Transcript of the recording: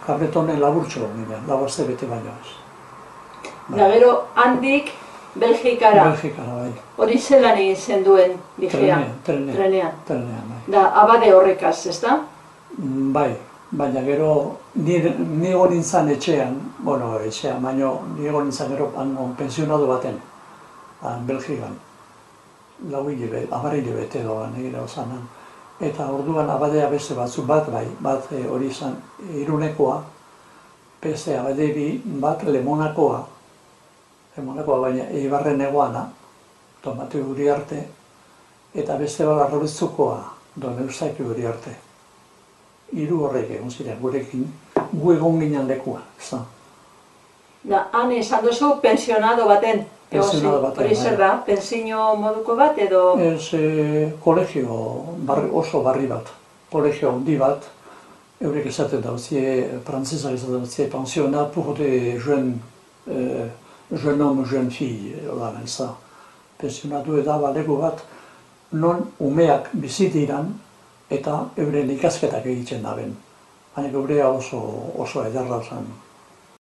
Kabretonen laburtxo ginen, laguazte bete baino ez. Da gero, handik Belgikara. Belgikara, bai. Hori zelan egin zen duen Ligea? Trenean, bai. Da, abade horrekaz, ez da? Bai, baina gero, ni egon nintzen etxean, baina ni egon nintzen gero pensionado baten, Belgikan. 10 hilabete doan egira osanan. Eta orduan abadea beste batzu bat hori izan Irunekoa, beste abade bat Lemonakoa, baina Eibarren egoana, Tomate Uriarte, eta beste bat Arrobetzukoa, Don Eustaki Uriarte. 3 horrek egon ziren gurekin, gu egon ginen lekua. Da, han esan duzu pensionado baten. Hori zer da, pentsio moduko bat edo? Ez, kolegio oso barri bat, kolegio handi bat, eurek esaten dauzie, frantzesak esaten dauzie, pensiona pour de jeune homme, jeune fille, pensionatu eta baleko bat, non umeak bizit iran eta euren ikasketak egiten daben. Baina eurea oso ederra zen.